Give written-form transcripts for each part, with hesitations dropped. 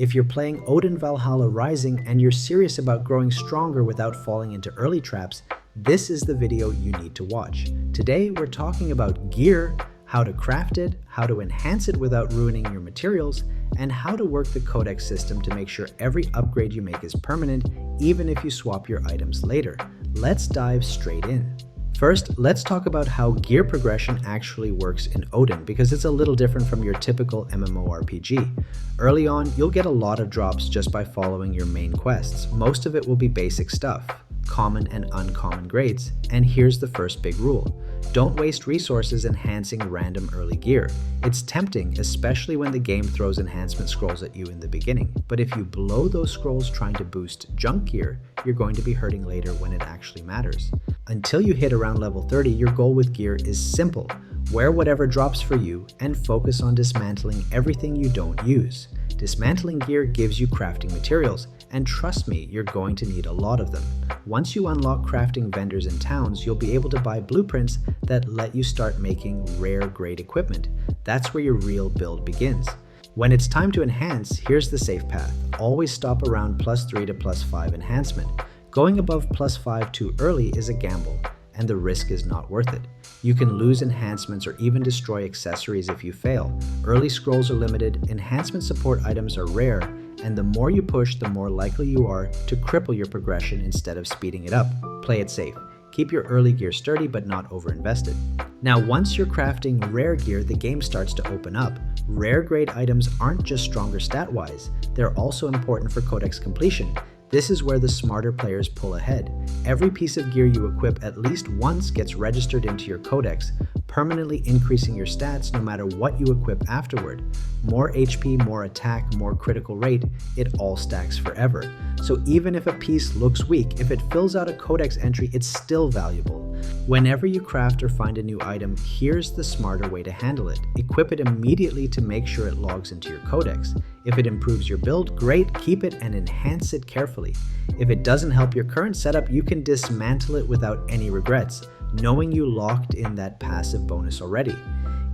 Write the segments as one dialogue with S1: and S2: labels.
S1: If you're playing Odin Valhalla Rising and you're serious about growing stronger without falling into early traps, this is the video you need to watch. Today we're talking about gear, how to craft it, how to enhance it without ruining your materials, and how to work the Codex system to make sure every upgrade you make is permanent, even if you swap your items later. Let's dive straight in. First, let's talk about how gear progression actually works in Odin, because it's a little different from your typical MMORPG. Early on, you'll get a lot of drops just by following your main quests. Most of it will be basic stuff, common and uncommon grades, and here's the first big rule. Don't waste resources enhancing random early gear. It's tempting, especially when the game throws enhancement scrolls at you in the beginning, but if you blow those scrolls trying to boost junk gear, you're going to be hurting later when it actually matters. Until you hit around level 30, your goal with gear is simple. Wear whatever drops for you and focus on dismantling everything you don't use. Dismantling gear gives you crafting materials, and trust me, you're going to need a lot of them. Once you unlock crafting vendors in towns, you'll be able to buy blueprints that let you start making rare grade equipment. That's where your real build begins. When it's time to enhance, here's the safe path. Always stop around +3 to +5 enhancement. Going above +5 too early is a gamble, and the risk is not worth it. You can lose enhancements or even destroy accessories if you fail. Early scrolls are limited, enhancement support items are rare, and the more you push, the more likely you are to cripple your progression instead of speeding it up. Play it safe. Keep your early gear sturdy but not overinvested. Now, once you're crafting rare gear, the game starts to open up. Rare grade items aren't just stronger stat-wise, they're also important for Codex completion. This is where the smarter players pull ahead. Every piece of gear you equip at least once gets registered into your Codex, permanently increasing your stats no matter what you equip afterward. More HP, more attack, more critical rate, it all stacks forever. So even if a piece looks weak, if it fills out a Codex entry, it's still valuable. Whenever you craft or find a new item, here's the smarter way to handle it. Equip it immediately to make sure it logs into your Codex. If it improves your build, great, keep it and enhance it carefully. If it doesn't help your current setup, you can dismantle it without any regrets, knowing you locked in that passive bonus already.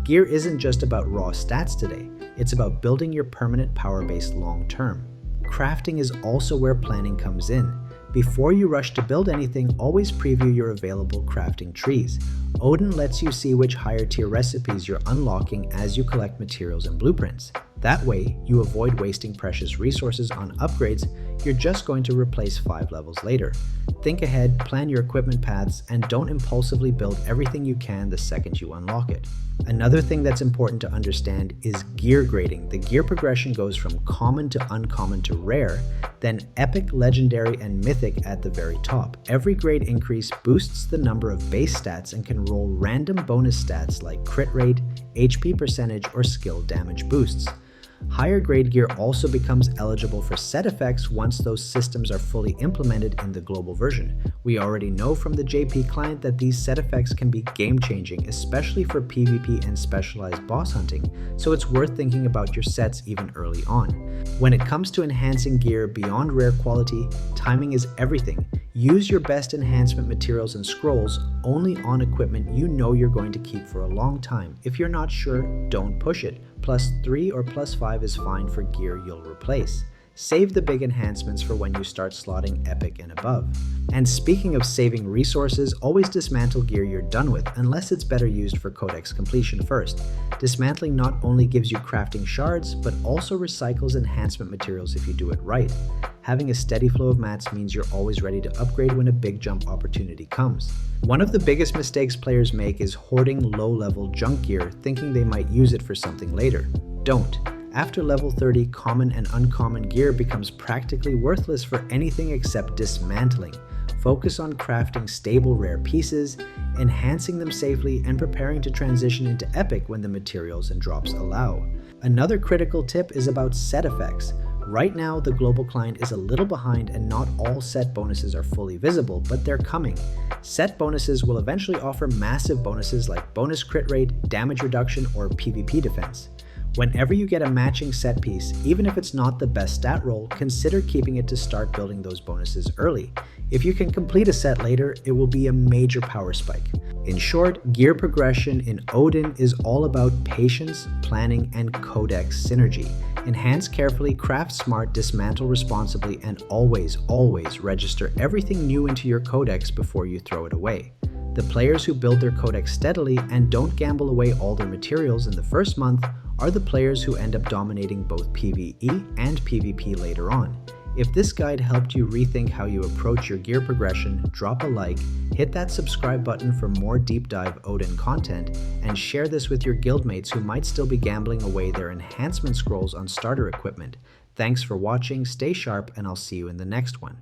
S1: Gear isn't just about raw stats today, it's about building your permanent power base long term. Crafting is also where planning comes in. Before you rush to build anything, always preview your available crafting trees. Odin lets you see which higher tier recipes you're unlocking as you collect materials and blueprints. That way, you avoid wasting precious resources on upgrades you're just going to replace 5 levels later. Think ahead, plan your equipment paths, and don't impulsively build everything you can the second you unlock it. Another thing that's important to understand is gear grading. The gear progression goes from common to uncommon to rare, then epic, legendary, and mythic at the very top. Every grade increase boosts the number of base stats and can roll random bonus stats like crit rate, HP percentage, or skill damage boosts. Higher grade gear also becomes eligible for set effects once those systems are fully implemented in the global version. We already know from the JP client that these set effects can be game-changing, especially for PvP and specialized boss hunting, so it's worth thinking about your sets even early on. When it comes to enhancing gear beyond rare quality, timing is everything. Use your best enhancement materials and scrolls only on equipment you know you're going to keep for a long time. If you're not sure, don't push it. +3 or +5 is fine for gear you'll replace. Save the big enhancements for when you start slotting epic and above. And speaking of saving resources, always dismantle gear you're done with, unless it's better used for Codex completion first. Dismantling not only gives you crafting shards, but also recycles enhancement materials if you do it right. Having a steady flow of mats means you're always ready to upgrade when a big jump opportunity comes. One of the biggest mistakes players make is hoarding low-level junk gear, thinking they might use it for something later. Don't. After level 30, common and uncommon gear becomes practically worthless for anything except dismantling. Focus on crafting stable rare pieces, enhancing them safely, and preparing to transition into epic when the materials and drops allow. Another critical tip is about set effects. Right now, the global client is a little behind and not all set bonuses are fully visible, but they're coming. Set bonuses will eventually offer massive bonuses like bonus crit rate, damage reduction, or PvP defense. Whenever you get a matching set piece, even if it's not the best stat roll, consider keeping it to start building those bonuses early. If you can complete a set later, it will be a major power spike. In short, gear progression in Odin is all about patience, planning, and Codex synergy. Enhance carefully, craft smart, dismantle responsibly, and always register everything new into your Codex before you throw it away. The players who build their Codex steadily and don't gamble away all their materials in the first month are the players who end up dominating both PvE and PvP later on. If this guide helped you rethink how you approach your gear progression, drop a like, hit that subscribe button for more deep dive Odin content, and share this with your guildmates who might still be gambling away their enhancement scrolls on starter equipment. Thanks for watching, stay sharp, and I'll see you in the next one.